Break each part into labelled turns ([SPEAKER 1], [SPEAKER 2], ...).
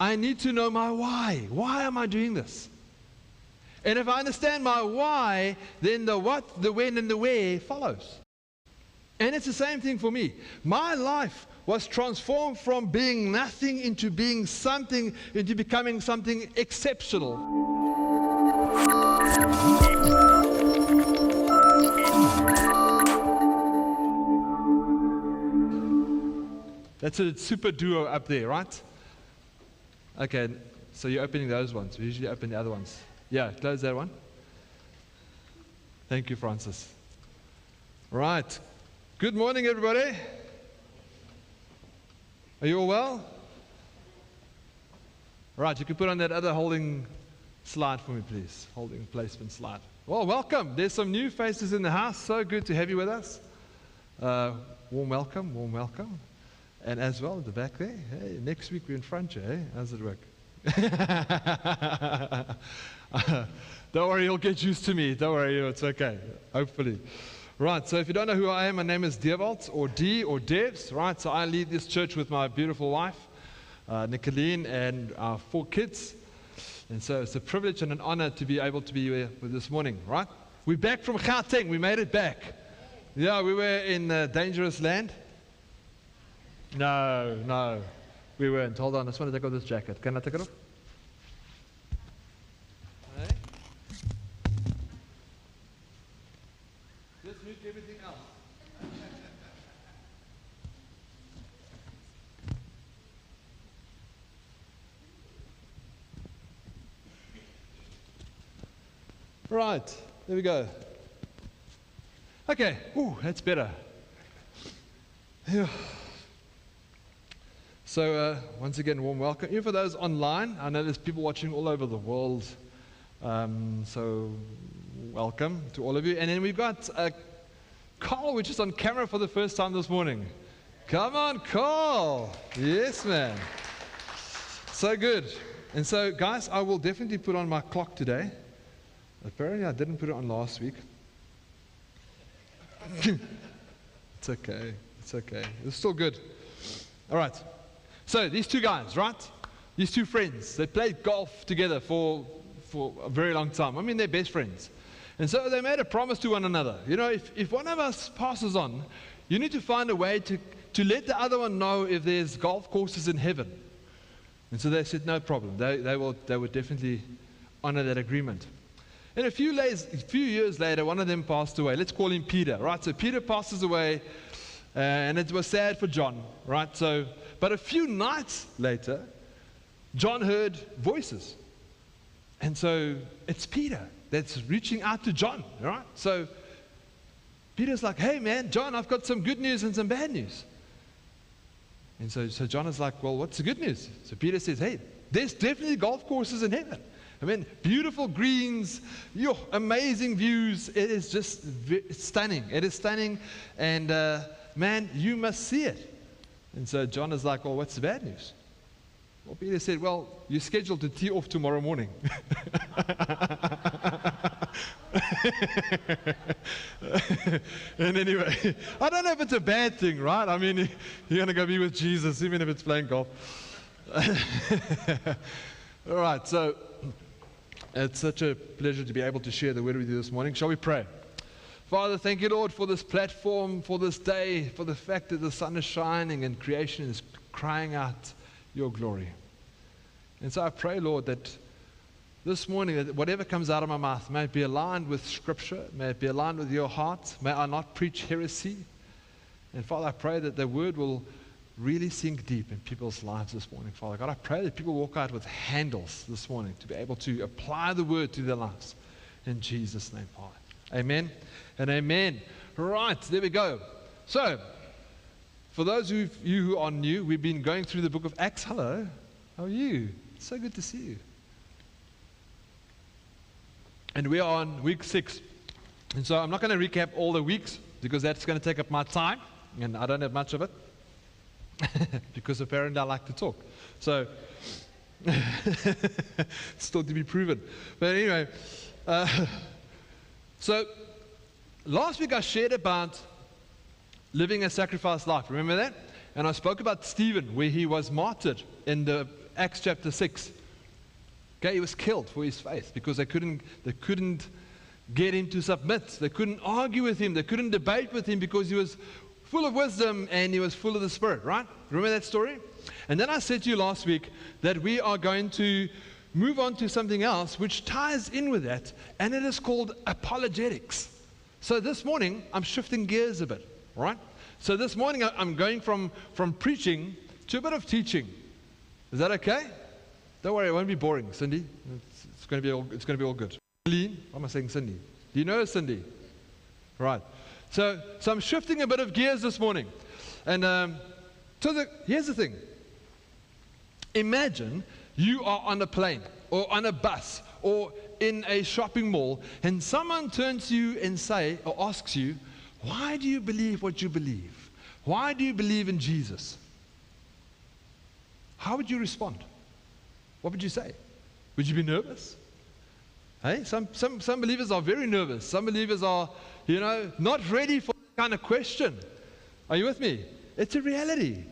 [SPEAKER 1] I need to know my why. Why am I doing this? And if I understand my why, then the what, the when, and the where follows. And it's the same thing for me. My life was transformed from being nothing into being something, into becoming something exceptional. That's a super duo up there, right? Okay, so you're opening those ones. We usually open the other ones. Yeah, close that one. Thank you, Francis. Right. Good morning, everybody. Are you all well? Right, you can put on that other holding slide for me, please. Holding placement slide. Well, welcome. There's some new faces in the house. So good to have you with us. Warm welcome, warm welcome. And as well at the back there. Hey, next week we're in front, hey? How's it work? Don't worry, you'll get used to me. Don't worry, it's okay. Hopefully. Right, so if you don't know who I am, my name is Dewald, or D, or Devs, right? So I lead this church with my beautiful wife, Nicoline, and our 4 kids. And so it's a privilege and an honor to be able to be here with this morning, right? We're back from Gauteng. We made it back. Yeah, we were in dangerous land. No, we weren't. Hold on, I just want to take off this jacket. Can I take it off? Hey. Just mute everything else. Right, there we go. Okay, ooh, that's better. Yeah. So once again, warm welcome. Even for those online, I know there's people watching all over the world. So welcome to all of you. And then we've got Carl, which is on camera for the first time this morning. Come on, Carl. Yes, man. So good. And so, guys, I will definitely put on my clock today. Apparently, I didn't put it on last week. It's okay. It's okay. It's still good. All right. So these 2 guys, right? These 2 friends, they played golf together for a very long time. I mean, they're best friends. And so they made a promise to one another. You know, if one of us passes on, you need to find a way to let the other one know if there's golf courses in heaven. And so they said, no problem. They would definitely honor that agreement. And a few years later, one of them passed away. Let's call him Peter, right? So Peter passes away, and it was sad for John, right? So, but a few nights later, John heard voices. And so it's Peter that's reaching out to John, right? So Peter's like, hey man, John, I've got some good news and some bad news. And so John is like, well, what's the good news? So Peter says, hey, there's definitely golf courses in heaven. I mean, beautiful greens, amazing views. It is just stunning. It is stunning. And man, you must see it. And so John is like, well, what's the bad news? Well, Peter said, well, you're scheduled to tee off tomorrow morning. And anyway, I don't know if it's a bad thing, right? I mean, you're going to go be with Jesus, even if it's playing golf. All right, so it's such a pleasure to be able to share the word with you this morning. Shall we pray? Father, thank you, Lord, for this platform, for this day, for the fact that the sun is shining and creation is crying out your glory. And so I pray, Lord, that this morning, that whatever comes out of my mouth, may it be aligned with Scripture, may it be aligned with your heart, may I not preach heresy. And Father, I pray that the word will really sink deep in people's lives this morning, Father God. I pray that people walk out with handles this morning to be able to apply the word to their lives. In Jesus' name, Father. Amen and amen. Right, there we go. So, for those of you who are new, we've been going through the book of Acts. Hello, how are you? It's so good to see you. And we are on week 6. And so I'm not going to recap all the weeks because that's going to take up my time, and I don't have much of it because apparently I like to talk. So, still to be proven. But anyway, so last week I shared about living a sacrificed life. Remember that? And I spoke about Stephen, where he was martyred in the Acts chapter 6. Okay, he was killed for his faith because they couldn't get him to submit. They couldn't argue with him. They couldn't debate with him because he was full of wisdom and he was full of the Spirit, right? Remember that story? And then I said to you last week that we are going to move on to something else which ties in with that, and it is called apologetics. So this morning, I'm shifting gears a bit, right? So this morning, I'm going from preaching to a bit of teaching. Is that okay? Don't worry, it won't be boring, Cindy. It's going to be all good. Why am I saying Cindy? Do you know Cindy? Right. So I'm shifting a bit of gears this morning. And here's the thing. Imagine you are on a plane or on a bus or in a shopping mall and someone turns to you and asks you, why do you believe what you believe? Why do you believe in Jesus? How would you respond? What would you say? Would you be nervous? Hey, some believers are very nervous. Some believers are, not ready for that kind of question. Are you with me? It's a reality.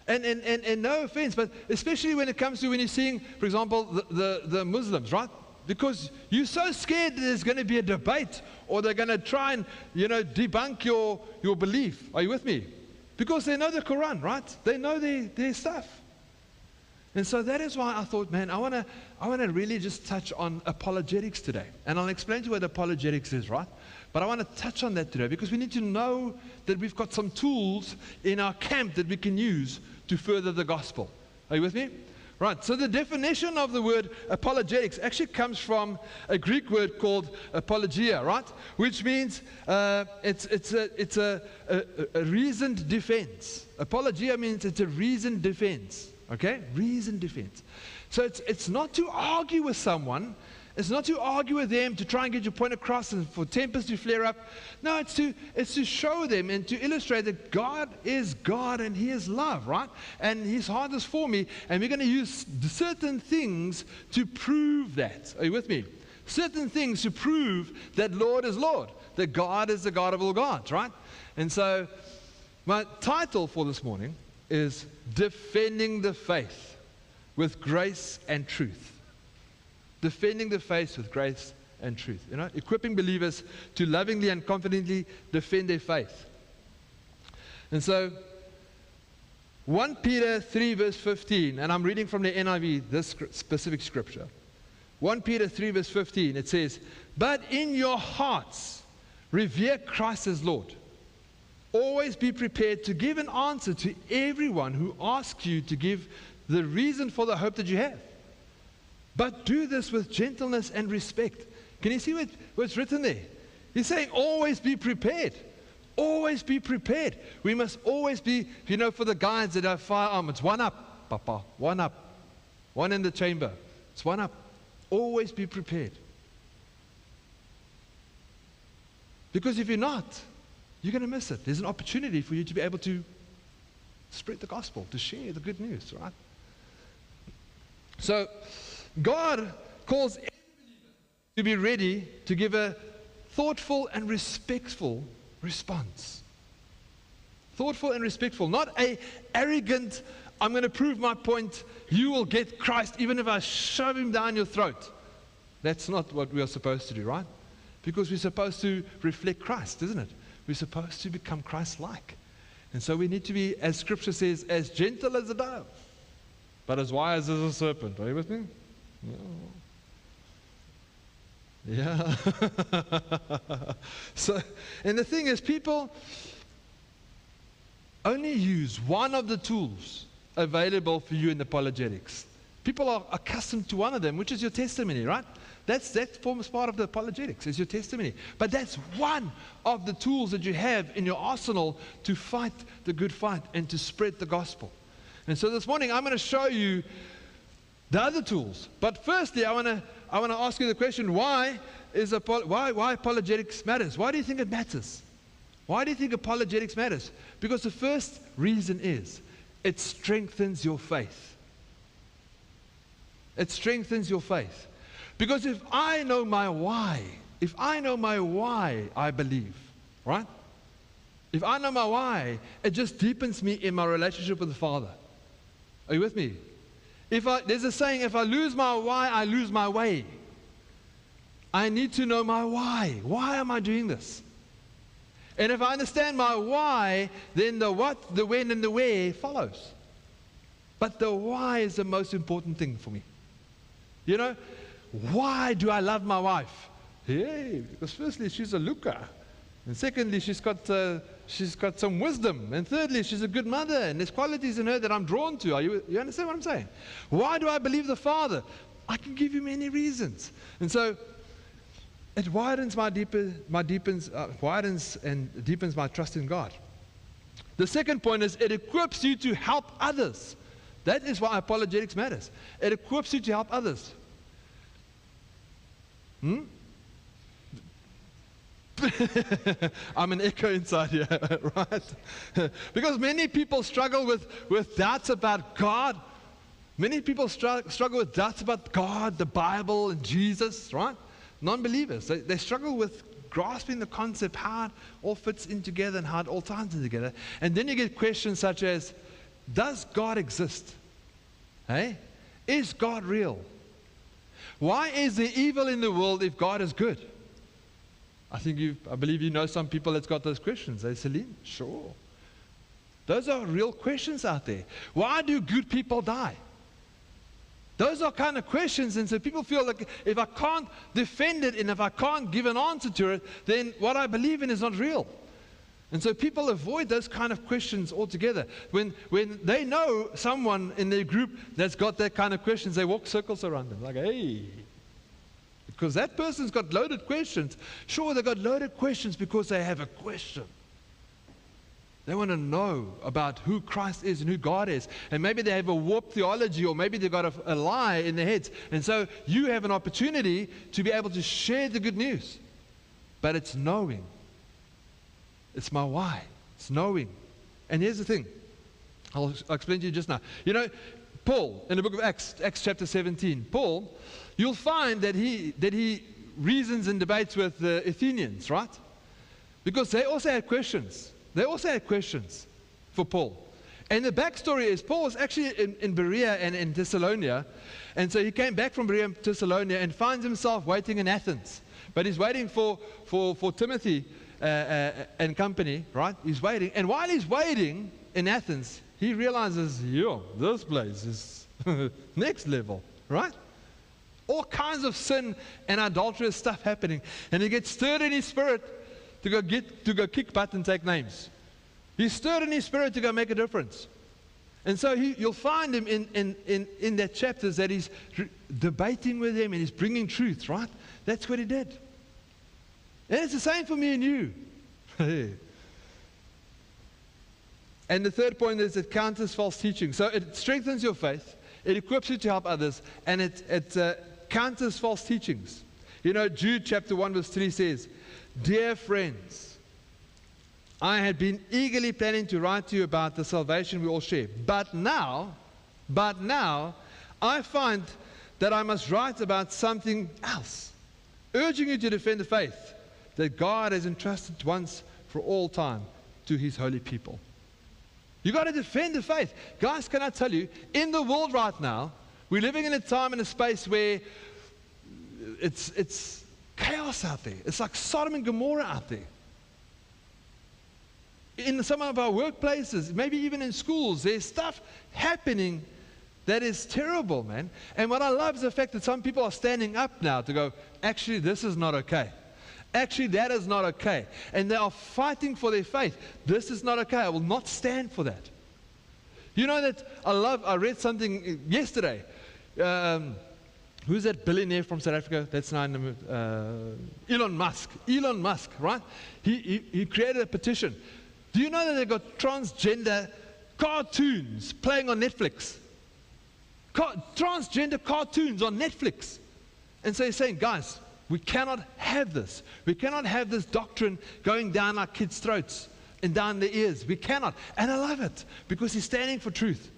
[SPEAKER 1] And no offense, but especially when it comes to when you're seeing, for example, the Muslims, right? Because you're so scared that there's going to be a debate or they're going to try and, debunk your belief. Are you with me? Because they know the Quran, right? They know their stuff. And so that is why I thought, man, I want to really just touch on apologetics today. And I'll explain to you what apologetics is, right? But I want to touch on that today because we need to know that we've got some tools in our camp that we can use to further the gospel. Are you with me? Right, so the definition of the word apologetics actually comes from a Greek word called apologia, right? Which means it's a reasoned defense. Apologia means it's a reasoned defense. Okay? Reasoned defense. So it's not to argue with someone. It's not to argue with them to try and get your point across and for tempers to flare up. No, it's to show them and to illustrate that God is God and He is love, right? And His heart is for me, and we're going to use certain things to prove that. Are you with me? Certain things to prove that Lord is Lord, that God is the God of all gods, right? And so my title for this morning is Defending the Faith with Grace and Truth. Defending the faith with grace and truth. Equipping believers to lovingly and confidently defend their faith. And so, 1 Peter 3 verse 15, and I'm reading from the NIV, this specific scripture. 1 Peter 3 verse 15, it says, "But in your hearts, revere Christ as Lord. Always be prepared to give an answer to everyone who asks you to give the reason for the hope that you have. But do this with gentleness and respect." Can you see what's written there? He's saying always be prepared. Always be prepared. We must always be, for the guys that have firearm, it's one up, Papa, one up. One in the chamber. It's one up. Always be prepared. Because if you're not, you're going to miss it. There's an opportunity for you to be able to spread the gospel, to share the good news, right? So, God calls every believer to be ready to give a thoughtful and respectful response. Thoughtful and respectful, not a arrogant, I'm going to prove my point, you will get Christ even if I shove him down your throat. That's not what we are supposed to do, right? Because we're supposed to reflect Christ, isn't it? We're supposed to become Christ-like. And so we need to be, as Scripture says, as gentle as a dove, but as wise as a serpent. Are you with me? Yeah. So, and the thing is, people only use one of the tools available for you in apologetics. People are accustomed to one of them, which is your testimony, right? That forms part of the apologetics, is your testimony. But that's one of the tools that you have in your arsenal to fight the good fight and to spread the gospel. And so this morning, I'm going to show you the other tools. But firstly, I want to ask you the question, why apologetics matters? Why do you think it matters? Why do you think apologetics matters? Because the first reason is it strengthens your faith. It strengthens your faith. Because if I know my why I believe, right? If I know my why, it just deepens me in my relationship with the Father. Are you with me? There's a saying, if I lose my why, I lose my way. I need to know my why. Why am I doing this? And if I understand my why, then the what, the when, and the where follows. But the why is the most important thing for me. You know, why do I love my wife? Hey, because firstly, she's a looker. And secondly, she's got some wisdom. And thirdly, she's a good mother. And there's qualities in her that I'm drawn to. You understand what I'm saying? Why do I believe the Father? I can give you many reasons. And so it widens and deepens my trust in God. The second point is it equips you to help others. That is why apologetics matters. It equips you to help others. I'm an echo inside here, right? Because many people struggle with doubts about God. Many people struggle with doubts about God, the Bible, and Jesus, right? Non-believers, they struggle with grasping the concept, how it all fits in together and how it all ties in together. And then you get questions such as, does God exist? Hey? Is God real? Why is there evil in the world if God is good? I believe you know some people that's got those questions. Hey, Celine? Sure. Those are real questions out there. Why do good people die? Those are kind of questions, and so people feel like if I can't defend it and if I can't give an answer to it, then what I believe in is not real. And so people avoid those kind of questions altogether. When they know someone in their group that's got that kind of questions, they walk circles around them, like, hey. Because that person's got loaded questions. Sure, they've got loaded questions because they have a question. They want to know about who Christ is and who God is. And maybe they have a warped theology, or maybe they've got a lie in their heads. And so you have an opportunity to be able to share the good news. But it's knowing. It's my why. It's knowing. And here's the thing. I'll explain to you just now. You know, Paul, in the book of Acts chapter 17, Paul, you'll find that he reasons and debates with the Athenians, right? Because they also had questions. They also had questions for Paul. And the backstory is Paul was actually in Berea and in Thessalonica. And so he came back from Berea and Thessalonica and finds himself waiting in Athens. But he's waiting for Timothy and company, right? He's waiting. And while he's waiting in Athens, he realizes, this place is next level, right? All kinds of sin and adulterous stuff happening. And he gets stirred in his spirit to go kick butt and take names. He's stirred in his spirit to go make a difference. And so you'll find him in that chapters that he's debating with them and he's bringing truth, right? That's what he did. And it's the same for me and you. And the third point is it counters false teaching. So it strengthens your faith, it equips you to help others, and it counters false teachings. You know, Jude chapter 1 verse 3 says, "Dear friends, I had been eagerly planning to write to you about the salvation we all share. But now, I find that I must write about something else, urging you to defend the faith that God has entrusted once for all time to His holy people." You got to defend the faith. Guys, can I tell you, in the world right now, we're living in a time and a space where it's chaos out there. It's like Sodom and Gomorrah out there. In some of our workplaces, maybe even in schools, there's stuff happening that is terrible, man. And what I love is the fact that some people are standing up now to go, actually, this is not okay. Actually, that is not okay. And they are fighting for their faith. This is not okay. I will not stand for that. You know that I read something yesterday. Who's that billionaire from South Africa? That's now Elon Musk. Elon Musk, right? He created a petition. Do you know that they've got transgender cartoons playing on Netflix? Transgender cartoons on Netflix. And so he's saying, guys, we cannot have this. We cannot have this doctrine going down our kids' throats and down their ears. We cannot. And I love it because he's standing for truth.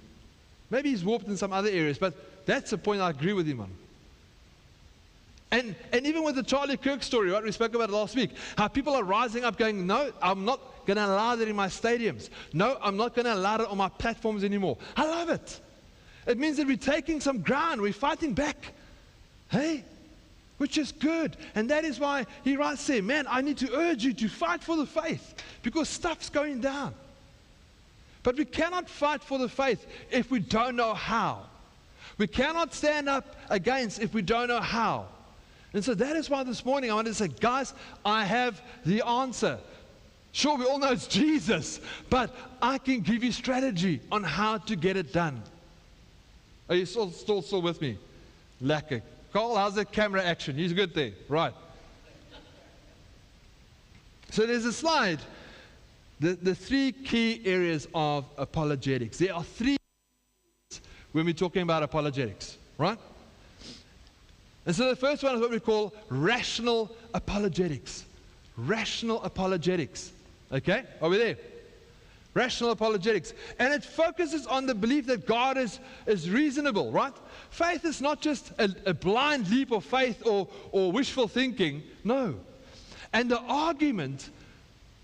[SPEAKER 1] Maybe he's warped in some other areas, but that's the point I agree with him on. And even with the Charlie Kirk story, right, we spoke about it last week, how people are rising up going, no, I'm not going to allow that in my stadiums. No, I'm not going to allow it on my platforms anymore. I love it. It means that we're taking some ground, we're fighting back. Hey? Which is good. And that is why he writes there, man, I need to urge you to fight for the faith because stuff's going down. But we cannot fight for the faith if we don't know how. We cannot stand up against if we don't know how. And so that is why this morning I want to say, guys, I have the answer. Sure, we all know it's Jesus, but I can give you strategy on how to get it done. Are you still with me? Lekker. Carl, how's the camera action? He's good there. Right. So there's a slide. The three key areas of apologetics. There are three when we're talking about apologetics. Right? And so the first one is what we call rational apologetics. Rational apologetics. Okay? Are we there? Rational apologetics. And it focuses on the belief that God is reasonable, right? Faith is not just a blind leap of faith or wishful thinking. No. And the argument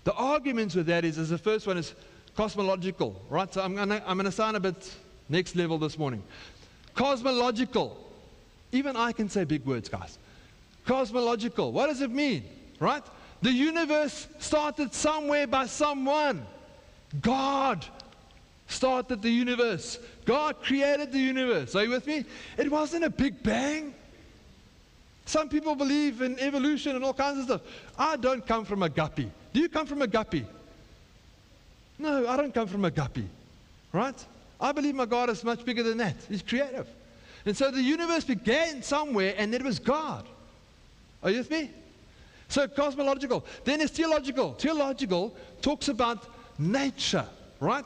[SPEAKER 1] with that is the first one is cosmological, right? So I'm gonna sound a bit next level this morning. Cosmological. Even I can say big words, guys. Cosmological. What does it mean, right? The universe started somewhere by someone. God started the universe. God created the universe. Are you with me? It wasn't a big bang. Some people believe in evolution and all kinds of stuff. I don't come from a guppy. Do you come from a guppy? No, I don't come from a guppy. Right? I believe my God is much bigger than that. He's creative. And so the universe began somewhere and it was God. Are you with me? So cosmological. Then there's theological. Theological talks about nature, right?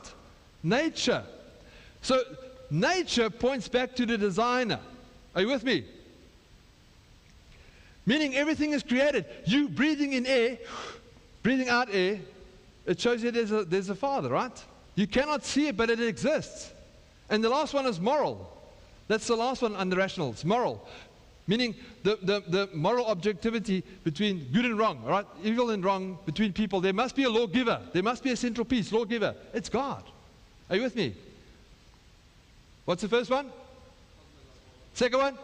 [SPEAKER 1] Nature. So nature points back to the designer. Are you with me? Meaning everything is created. You breathing in air, breathing out air, it shows you there's a Father, right? You cannot see it, but it exists. And the last one is moral. That's the last one under rational. It's moral. Meaning the moral objectivity between good and wrong, right? Evil and wrong between people. There must be a lawgiver. There must be a central piece, lawgiver. It's God. Are you with me? What's the first one? Second one?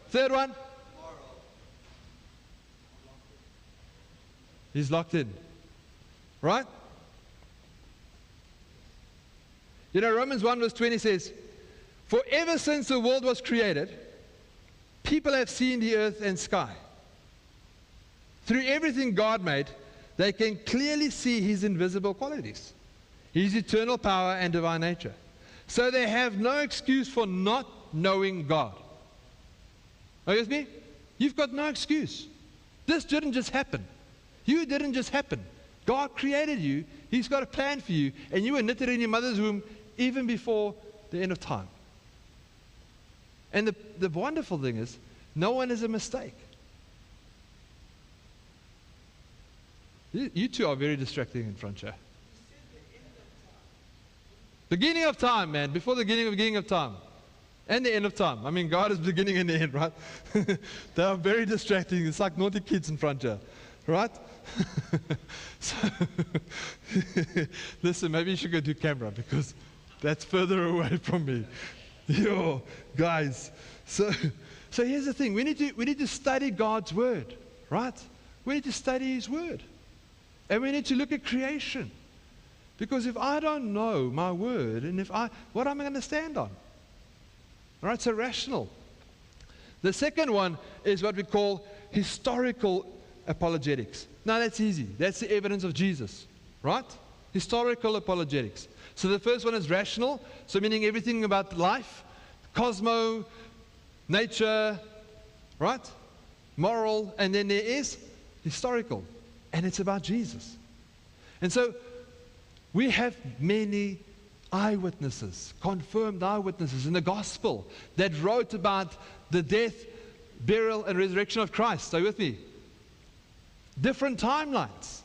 [SPEAKER 1] Third one? He's locked in. Right? You know, Romans 1 verse 20 says, for ever since the world was created, people have seen the earth and sky. Through everything God made, they can clearly see His invisible qualities, His eternal power and divine nature. So they have no excuse for not knowing God. Are you with me? You've got no excuse. This didn't just happen. You didn't just happen. God created you. He's got a plan for you. And you were knitted in your mother's womb even before the end of time. And the wonderful thing is, no one is a mistake. You two are very distracting in front here. Beginning of time, man. Before the beginning of time. And the end of time. I mean, God is beginning and the end, right? They are very distracting. It's like naughty kids in front here. Right? So, listen, maybe you should go do camera because that's further away from me. Yo, guys. So here's the thing. We need to study God's word, right? We need to study His word. And we need to look at creation. Because if I don't know my word, and what am I going to stand on? All right, so rational. The second one is what we call historical apologetics. Now that's easy. That's the evidence of Jesus, right? Historical apologetics. So the first one is rational, so meaning everything about life, cosmo, nature, right? Moral, and then there is historical, and it's about Jesus. And so we have many eyewitnesses, confirmed eyewitnesses in the gospel that wrote about the death, burial, and resurrection of Christ. Are you with me? Different timelines.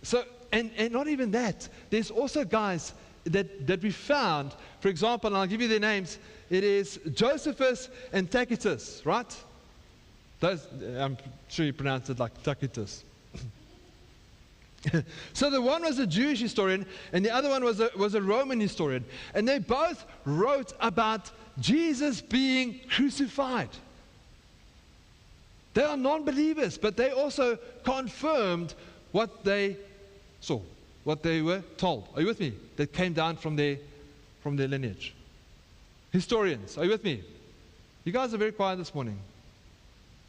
[SPEAKER 1] So, and not even that. There's also guys that we found, for example, and I'll give you their names. It is Josephus and Tacitus, right? Those, I'm sure you pronounce it like Tacitus. So the one was a Jewish historian, and the other one was a Roman historian. And they both wrote about Jesus being crucified. They are non-believers, but they also confirmed what they saw, what they were told. Are you with me? That came down from their lineage. Historians, are you with me? You guys are very quiet this morning.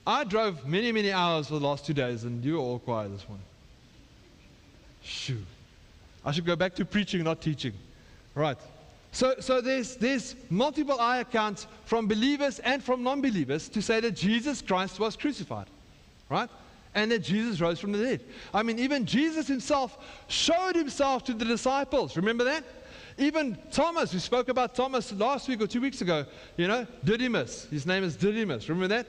[SPEAKER 1] I drove many, many hours for the last 2 days, and you were all quiet this morning. Shoo. I should go back to preaching, not teaching. Right. So there's multiple eye accounts from believers and from non-believers to say that Jesus Christ was crucified. Right? And that Jesus rose from the dead. I mean, even Jesus himself showed himself to the disciples. Remember that? Even Thomas, we spoke about Thomas last week or 2 weeks ago. You know, Didymus. His name is Didymus. Remember that?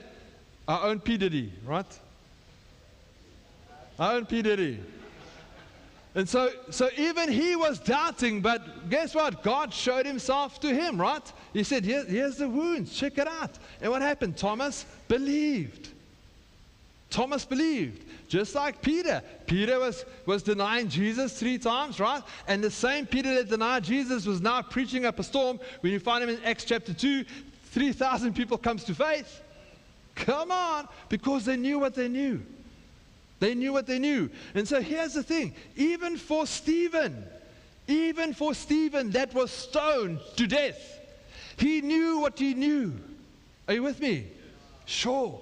[SPEAKER 1] Our own P. Diddy, right? Our own P. Diddy. And so even he was doubting, but guess what? God showed himself to him, right? He said, here's the wounds, check it out. And what happened? Thomas believed. Thomas believed. Just like Peter. Peter was denying Jesus 3 times, right? And the same Peter that denied Jesus was now preaching up a storm. When you find him in Acts chapter 2, 3,000 people comes to faith. Come on, because they knew what they knew. They knew what they knew. And so here's the thing. Even for Stephen that was stoned to death, he knew what he knew. Are you with me? Sure.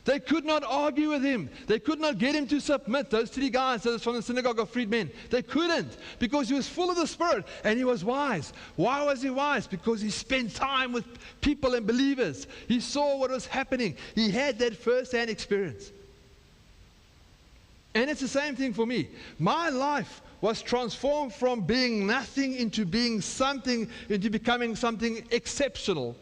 [SPEAKER 1] They could not argue with him. They could not get him to submit. Those 3 guys that was from the synagogue of freedmen, they couldn't, because he was full of the Spirit and he was wise. Why was he wise? Because he spent time with people and believers. He saw what was happening. He had that first-hand experience. And it's the same thing for me. My life was transformed from being nothing into being something, into becoming something exceptional.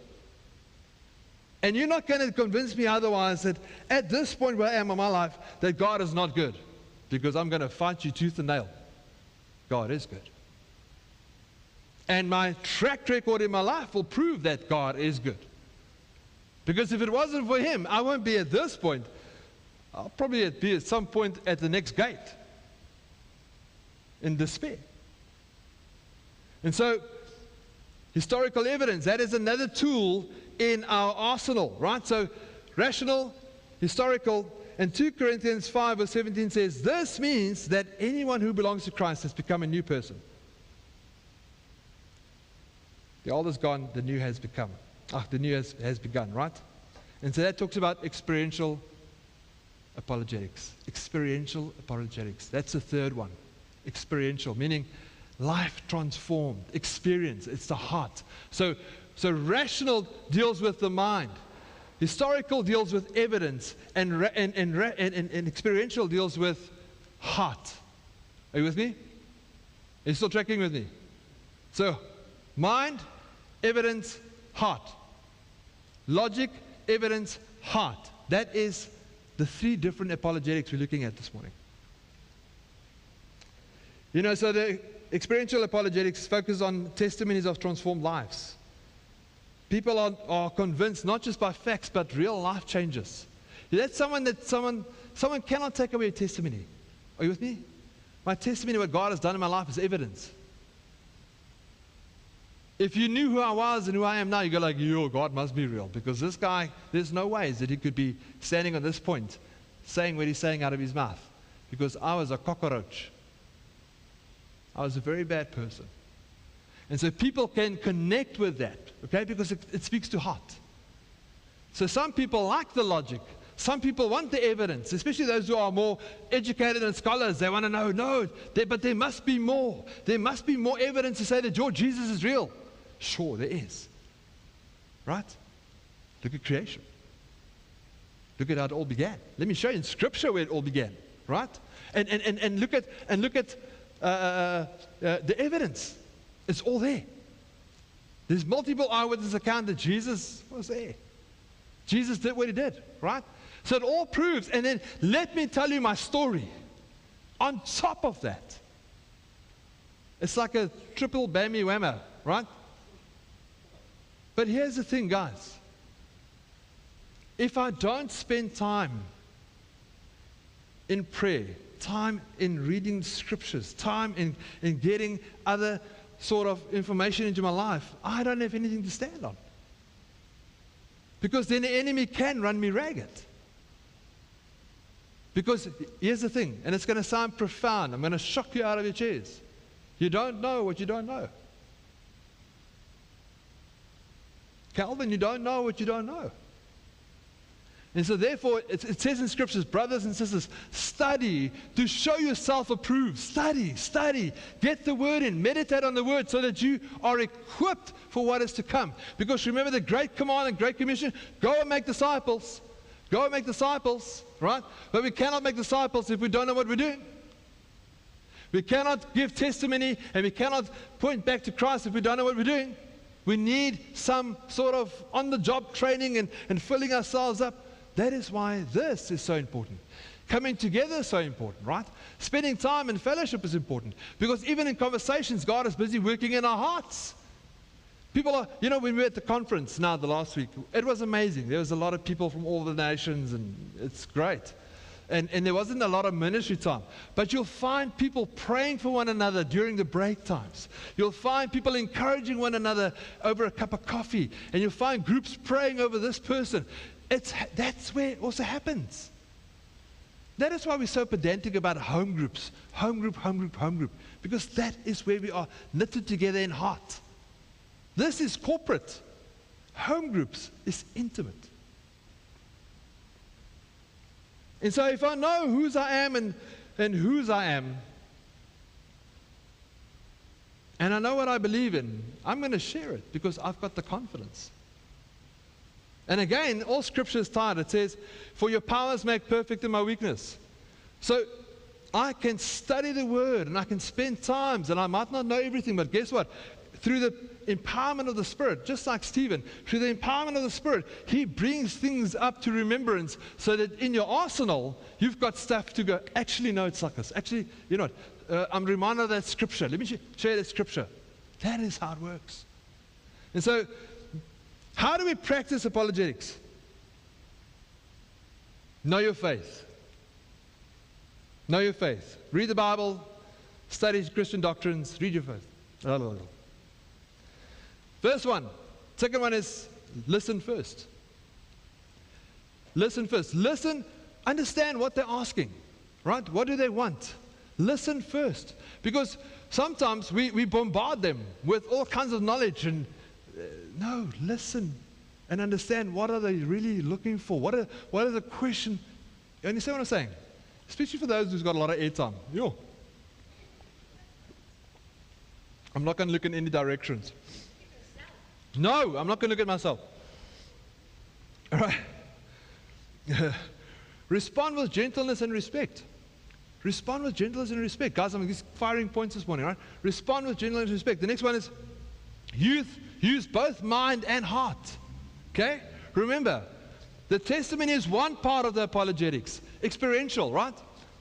[SPEAKER 1] And you're not going to convince me otherwise that at this point where I am in my life, that God is not good. Because I'm going to fight you tooth and nail. God is good. And my track record in my life will prove that God is good. Because if it wasn't for him, I won't be at this point. I'll probably be at some point at the next gate in despair. And so, historical evidence, that is another tool in our arsenal, right? So, rational, historical, and 2 Corinthians 5 verse 17 says, this means that anyone who belongs to Christ has become a new person. The old is gone, the new has become. The new has begun, right? And so that talks about experiential apologetics. Experiential apologetics. That's the third one. Experiential, meaning life transformed. Experience. It's the heart. So rational deals with the mind. Historical deals with evidence. And experiential deals with heart. Are you with me? Are you still tracking with me? So, mind, evidence, heart. Logic, evidence, heart. That is the 3 different apologetics we're looking at this morning. You know, so the experiential apologetics focus on testimonies of transformed lives. People are convinced not just by facts, but real life changes. That's someone cannot take away a testimony. Are you with me? My testimony, what God has done in my life, is evidence. If you knew who I was and who I am now, you go like, yo, God must be real. Because this guy, there's no ways that he could be standing on this point saying what he's saying out of his mouth. Because I was a cockroach. I was a very bad person. And so people can connect with that, okay, because it speaks to heart. So some people like the logic. Some people want the evidence, especially those who are more educated and scholars. They want to know, but there must be more. There must be more evidence to say that your Jesus is real. Sure, there is. Right? Look at creation. Look at how it all began. Let me show you in Scripture where it all began. Right? And look at the evidence. It's all there. There's multiple eyewitness accounts that Jesus was there. Jesus did what he did. Right? So it all proves. And then let me tell you my story. On top of that, it's like a triple bammy whammer. Right? But here's the thing, guys. If I don't spend time in prayer time in reading scriptures, time in getting other sort of information into my life, I don't have anything to stand on. Because then the enemy can run me ragged. Because here's the thing, and it's going to sound profound. I'm going to shock you out of your chairs. You don't know what you don't know. Calvin, you don't know what you don't know. And so therefore, it says in scriptures, brothers and sisters, study to show yourself approved. Study, study. Get the word in. Meditate on the word so that you are equipped for what is to come. Because remember the great command and great commission, go and make disciples. Go and make disciples, right? But we cannot make disciples if we don't know what we're doing. We cannot give testimony and we cannot point back to Christ if we don't know what we're doing. We need some sort of on-the-job training and filling ourselves up. That is why this is so important. Coming together is so important, right? Spending time in fellowship is important. Because even in conversations, God is busy working in our hearts. People are, when we were at the conference now the last week, it was amazing. There was a lot of people from all the nations, and it's great. And there wasn't a lot of ministry time. But you'll find people praying for one another during the break times. You'll find people encouraging one another over a cup of coffee. And you'll find groups praying over this person. That's where it also happens. That is why we're so pedantic about home groups. Home group, home group, home group. Because that is where we are knitted together in heart. This is corporate. Home groups is intimate. And so if I know whose I am and whose I am, and I know what I believe in, I'm going to share it because I've got the confidence. And again, all scripture is tied. It says, for your powers make perfect in my weakness. So I can study the word and I can spend times, and I might not know everything, but guess what? Through the empowerment of the Spirit, just like Stephen, through the empowerment of the Spirit, he brings things up to remembrance so that in your arsenal, you've got stuff to go, actually, no, it's like this. Actually, I'm reminded of that scripture. Let me share that scripture. That is how it works. And so, how do we practice apologetics? Know your faith. Know your faith. Read the Bible, study Christian doctrines, read your faith. First one. Second one is listen first. Listen first. Listen, understand what they're asking, right? What do they want? Listen first. Because sometimes we bombard them with all kinds of knowledge and no, listen and understand what are they really looking for. What are the question? You understand what I'm saying? Especially for those who's got a lot of airtime. Yo. I'm not going to look in any directions. No, I'm not going to look at myself. All right. Respond with gentleness and respect. Respond with gentleness and respect. Guys, I'm just firing points this morning, right? Respond with gentleness and respect. The next one is use both mind and heart. Okay? Remember, the testimony is one part of the apologetics. Experiential, right?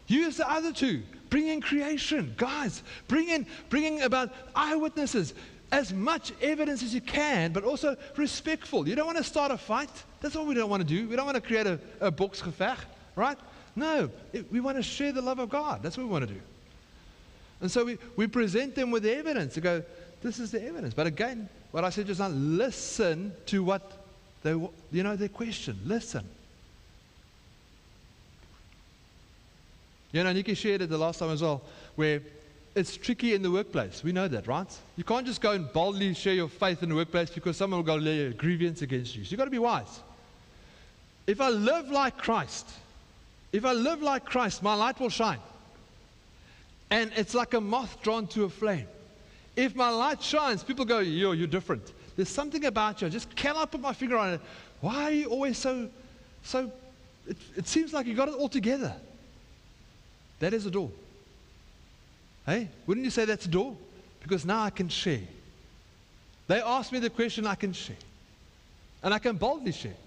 [SPEAKER 1] Use the other two. Bring in creation. Guys, bring in about eyewitnesses. As much evidence as you can, but also respectful. You don't want to start a fight. That's what we don't want to do. We don't want to create a boksgeveg, right? No, we want to share the love of God. That's what we want to do. And so we present them with the evidence to go, this is the evidence. But again, what I said just now, listen to what their question. Listen. Nikki shared it the last time as well, where it's tricky in the workplace. We know that, right? You can't just go and boldly share your faith in the workplace because someone will go lay a grievance against you. So you've got to be wise. If I live like Christ, my light will shine. And it's like a moth drawn to a flame. If my light shines, people go, you're different. There's something about you. I just cannot put my finger on it. Why are you always so it seems like you got it all together. That is a door. Hey, wouldn't you say that's a door? Because now I can share. They ask me the question, I can share. And I can boldly share.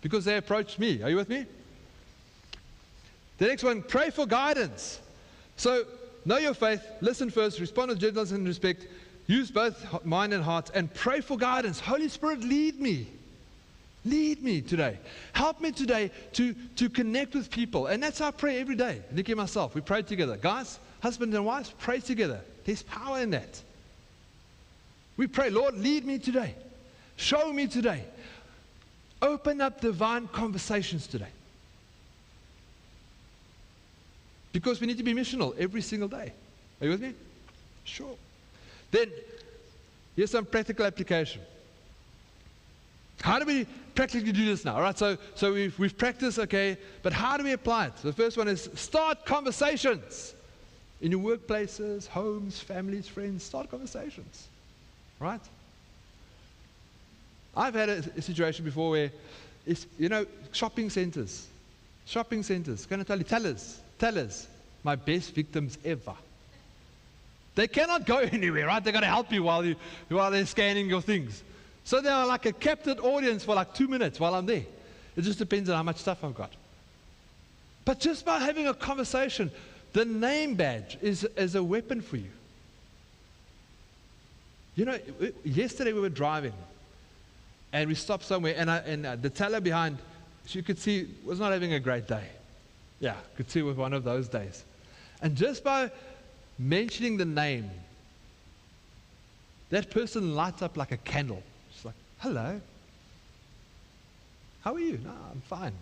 [SPEAKER 1] Because they approached me. Are you with me? The next one, pray for guidance. So, know your faith, listen first, respond with gentleness and respect, use both mind and heart, and pray for guidance. Holy Spirit, lead me. Lead me today. Help me today to connect with people. And that's our prayer every day. Nikki and myself, we pray together. Guys, husband and wives, pray together. There's power in that. We pray, Lord, lead me today. Show me today. Open up divine conversations today. Because we need to be missional every single day. Are you with me? Sure. Then, here's some practical application. How do we practically do this now? All right, so we've practiced, okay, but how do we apply it? So the first one is start conversations. In your workplaces, homes, families, friends, start conversations. Right? I've had a situation before where, it's, shopping centers. Shopping centers. Can I tell you? Tellers, my best victims ever. They cannot go anywhere, right? They've got to help you while they're scanning your things. So they are like a captive audience for like 2 minutes while I'm there. It just depends on how much stuff I've got. But just by having a conversation, the name badge is a weapon for you. Yesterday we were driving, and we stopped somewhere, and the teller behind, you could see, was not having a great day. Yeah, could see it was one of those days. And just by mentioning the name, that person lights up like a candle. She's like, hello. How are you? No, I'm fine.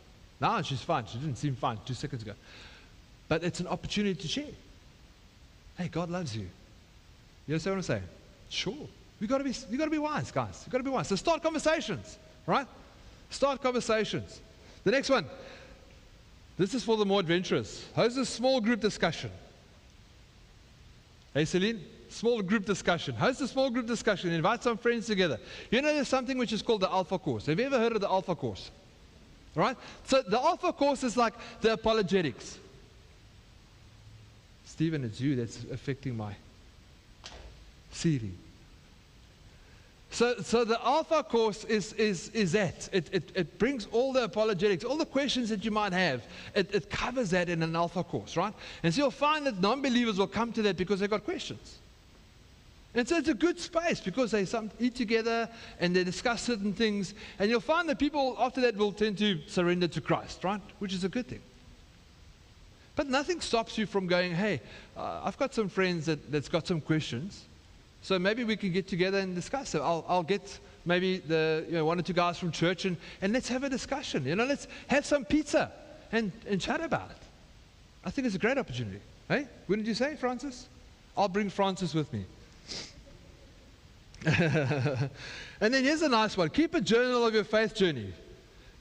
[SPEAKER 1] No, she's fine. She didn't seem fine 2 seconds ago. But it's an opportunity to share. Hey, God loves you. You understand what I'm saying? Sure. We got to be wise, guys. We got to be wise. So start conversations, right? Start conversations. The next one. This is for the more adventurous. Host a small group discussion. Hey, Celine, small group discussion. Host a small group discussion. Invite some friends together. There's something which is called the Alpha Course. Have you ever heard of the Alpha Course? Right? So the Alpha Course is like the apologetics. Stephen, it's you that's affecting my Siri. So the Alpha Course is that. It brings all the apologetics, all the questions that you might have. It covers that in an Alpha Course, right? And so you'll find that non-believers will come to that because they've got questions. And so it's a good space because they eat together and they discuss certain things. And you'll find that people after that will tend to surrender to Christ, right? Which is a good thing. But nothing stops you from going, hey, I've got some friends that's got some questions. So maybe we can get together and discuss it. I'll get maybe the 1 or 2 guys from church and let's have a discussion. Let's have some pizza and chat about it. I think it's a great opportunity. Hey, wouldn't you say, Francis? I'll bring Francis with me. And then here's a nice one. Keep a journal of your faith journey.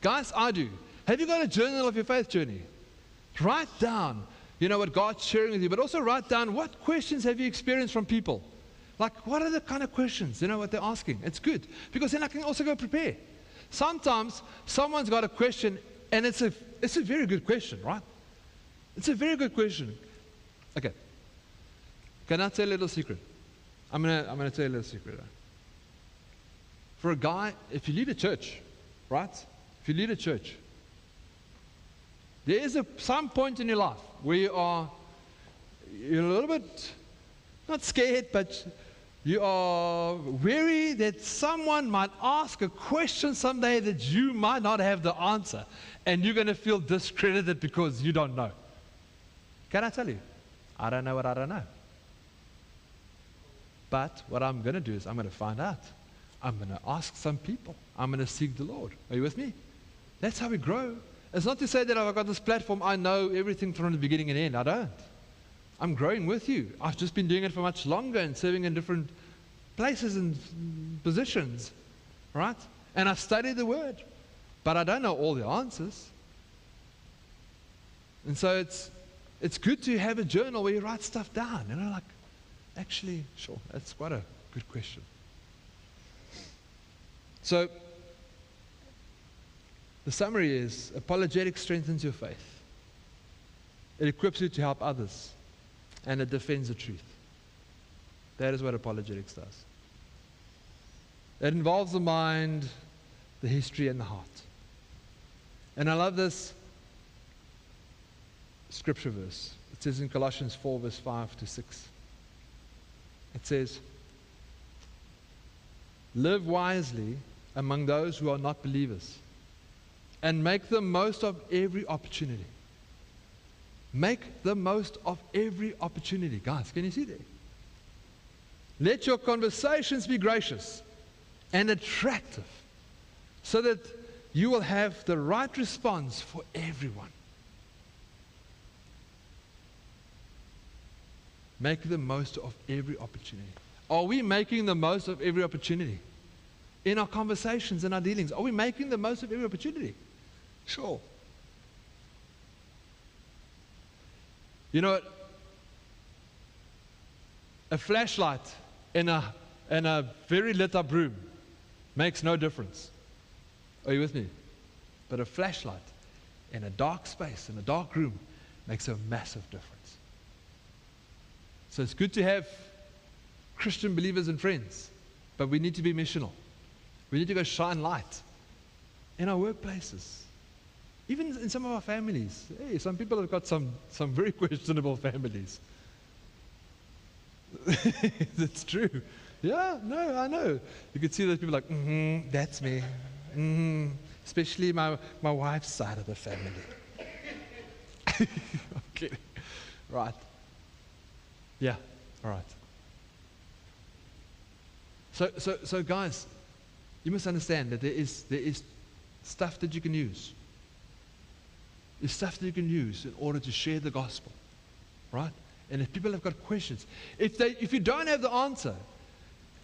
[SPEAKER 1] Guys, I do. Have you got a journal of your faith journey? Write down, what God's sharing with you, but also write down what questions have you experienced from people. Like, what are the kind of questions, what they're asking? It's good, because then I can also go prepare. Sometimes someone's got a question, and it's a very good question, right? It's a very good question. Okay. Can I tell you a little secret? I'm gonna tell you a little secret. Right? For a guy, if you lead a church, right? If you lead a church, there is some point in your life where you're a little bit, not scared, but you are wary that someone might ask a question someday that you might not have the answer, and you're going to feel discredited because you don't know. Can I tell you? I don't know what I don't know. But what I'm going to do is I'm going to find out. I'm going to ask some people. I'm going to seek the Lord. Are you with me? That's how we grow. It's not to say that I've got this platform, I know everything from the beginning and end. I don't. I'm growing with you. I've just been doing it for much longer and serving in different places and positions, right? And I've studied the Word, but I don't know all the answers. And so it's good to have a journal where you write stuff down. Actually, sure, that's quite a good question. So, the summary is, apologetics strengthens your faith. It equips you to help others. And it defends the truth. That is what apologetics does. It involves the mind, the history, and the heart. And I love this scripture verse. It says in Colossians 4, verse 5 to 6. It says, live wisely among those who are not believers. and make the most of every opportunity. Make the most of every opportunity. Guys, can you see that? Let your conversations be gracious and attractive so that you will have the right response for everyone. Make the most of every opportunity. Are we making the most of every opportunity? In our conversations and our dealings, are we making the most of every opportunity? Sure. You know what? A flashlight in a very lit up room makes no difference. Are you with me? But a flashlight in a dark space, in a dark room, makes a massive difference. So it's good to have Christian believers and friends, but we need to be missional. We need to go shine light in our workplaces, even in some of our families. Hey, some people have got some very questionable families. That's true. Yeah, no, I know. You could see those people like, that's me. Especially my wife's side of the family. I'm kidding. Right. Yeah, all right. So guys, you must understand that there is stuff that you can use. There's stuff that you can use in order to share the gospel, right? And if people have got questions, if you don't have the answer,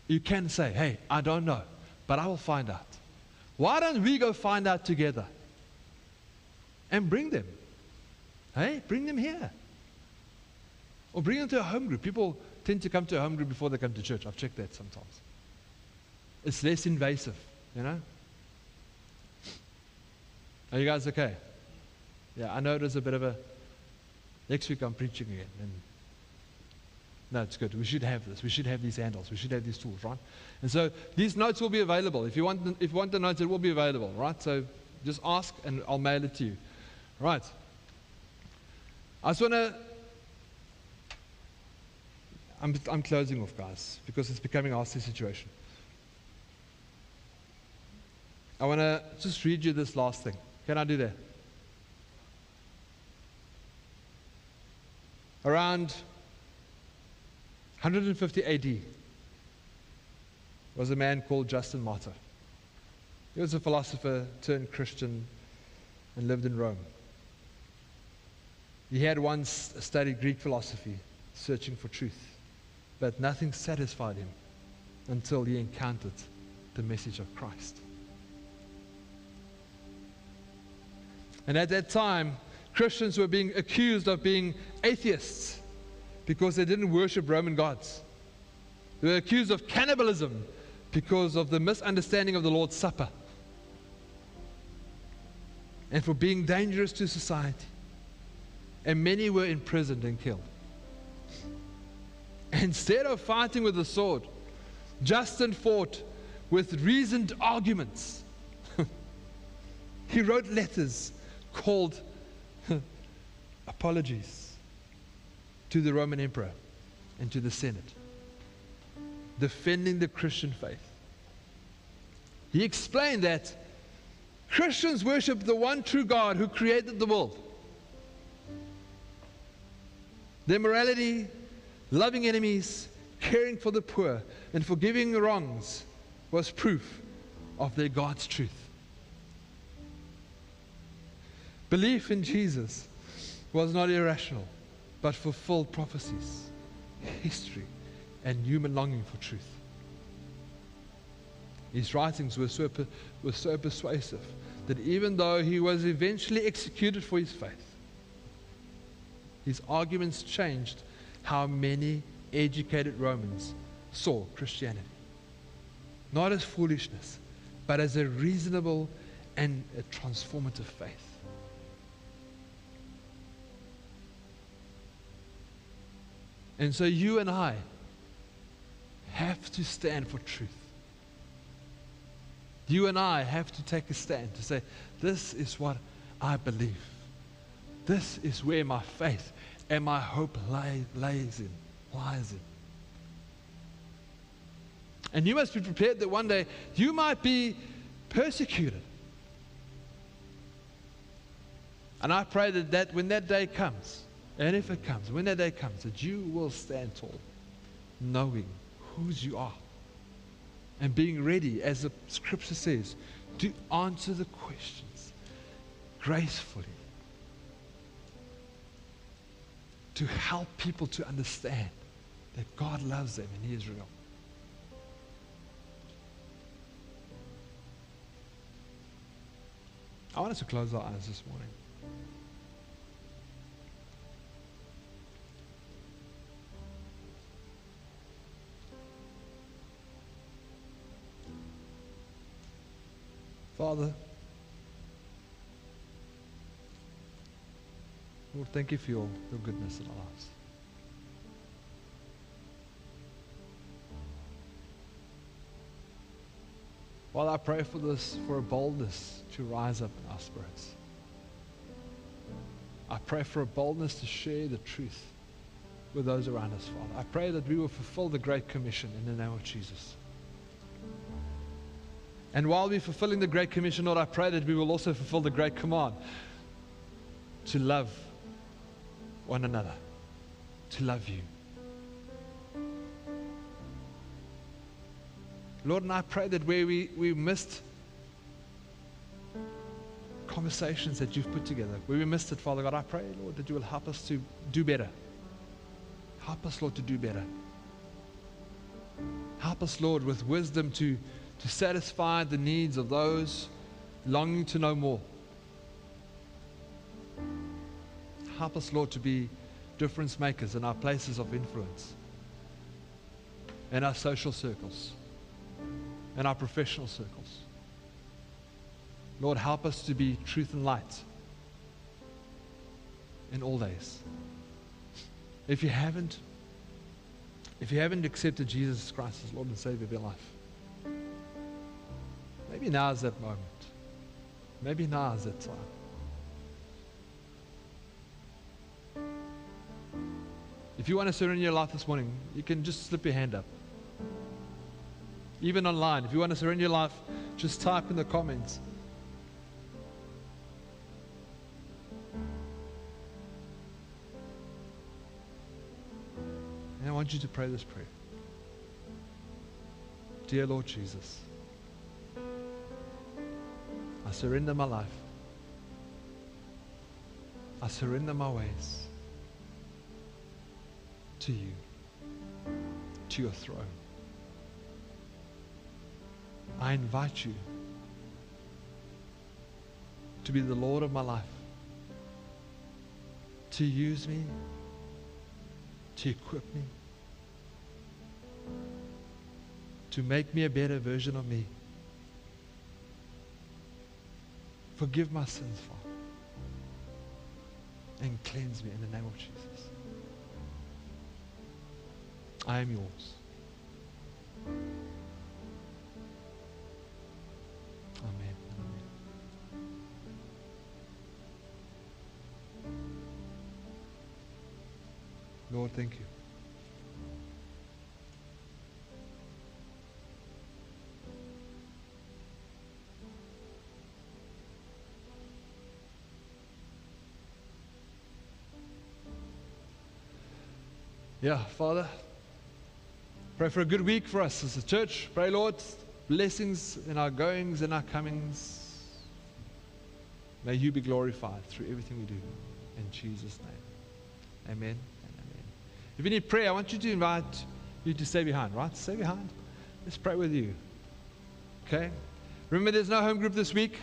[SPEAKER 1] you can say, hey, I don't know, but I will find out. Why don't we go find out together and bring them? Hey, bring them here. Or bring them to a home group. People tend to come to a home group before they come to church. I've checked that sometimes. It's less invasive, you know? Are you guys okay? Yeah, I know it was a bit of a... Next week I'm preaching again. And no, it's good. We should have this. We should have these handles. We should have these tools, right? And so these notes will be available. If you want the notes, it will be available, right? So just ask and I'll mail it to you. Right. I just want to... I'm closing off, guys, because it's becoming a hostage situation. I want to just read you this last thing. Can I do that? Around 150 AD was a man called Justin Martyr. He was a philosopher turned Christian and lived in Rome. He had once studied Greek philosophy, searching for truth, but nothing satisfied him until he encountered the message of Christ. And at that time, Christians were being accused of being atheists because they didn't worship Roman gods. They were accused of cannibalism because of the misunderstanding of the Lord's Supper, and for being dangerous to society. And many were imprisoned and killed. Instead of fighting with the sword, Justin fought with reasoned arguments. He wrote letters called apologies to the Roman emperor and to the Senate, defending the Christian faith. He explained that Christians worship the one true God who created the world. Their morality, loving enemies, caring for the poor, and forgiving the wrongs was proof of their God's truth. Belief in Jesus was not irrational, but fulfilled prophecies, history, and human longing for truth. His writings were so persuasive that even though he was eventually executed for his faith, his arguments changed how many educated Romans saw Christianity. Not as foolishness, but as a reasonable and a transformative faith. And so you and I have to stand for truth. You and I have to take a stand to say, this is what I believe. This is where my faith and my hope lies in. And you must be prepared that one day you might be persecuted. And I pray that when that day comes, and if it comes, when that day comes, that you will stand tall, knowing whose you are, and being ready, as the scripture says, to answer the questions gracefully, to help people to understand that God loves them and He is real. I want us to close our eyes this morning. Father, Lord, thank you for your goodness in our lives. Father, I pray for a boldness to rise up in our spirits. I pray for a boldness to share the truth with those around us, Father. I pray that we will fulfill the Great Commission in the name of Jesus. And while we're fulfilling the Great Commission, Lord, I pray that we will also fulfill the Great Command to love one another, to love you. Lord, and I pray that where we missed conversations that you've put together, where we missed it, Father God, I pray, Lord, that you will help us to do better. Help us, Lord, to do better. Help us, Lord, with wisdom to satisfy the needs of those longing to know more. Help us, Lord, to be difference makers in our places of influence, in our social circles, in our professional circles. Lord, help us to be truth and light in all days. If you haven't accepted Jesus Christ as Lord and Savior of your life, maybe now is that moment. Maybe now is that time. If you want to surrender your life this morning, you can just slip your hand up. Even online, if you want to surrender your life, just type in the comments. And I want you to pray this prayer. Dear Lord Jesus, I surrender my life. I surrender my ways to you, to your throne. I invite you to be the Lord of my life, to use me, to equip me, to make me a better version of me. Forgive my sins, Father, and cleanse me in the name of Jesus. I am yours. Amen. Amen. Lord, thank you. Yeah, Father, pray for a good week for us as a church. Pray, Lord, blessings in our goings and our comings. May you be glorified through everything we do. In Jesus' name. Amen and amen. If you need prayer, I want you to invite you to stay behind, right? Stay behind. Let's pray with you. Okay? Remember, there's no home group this week.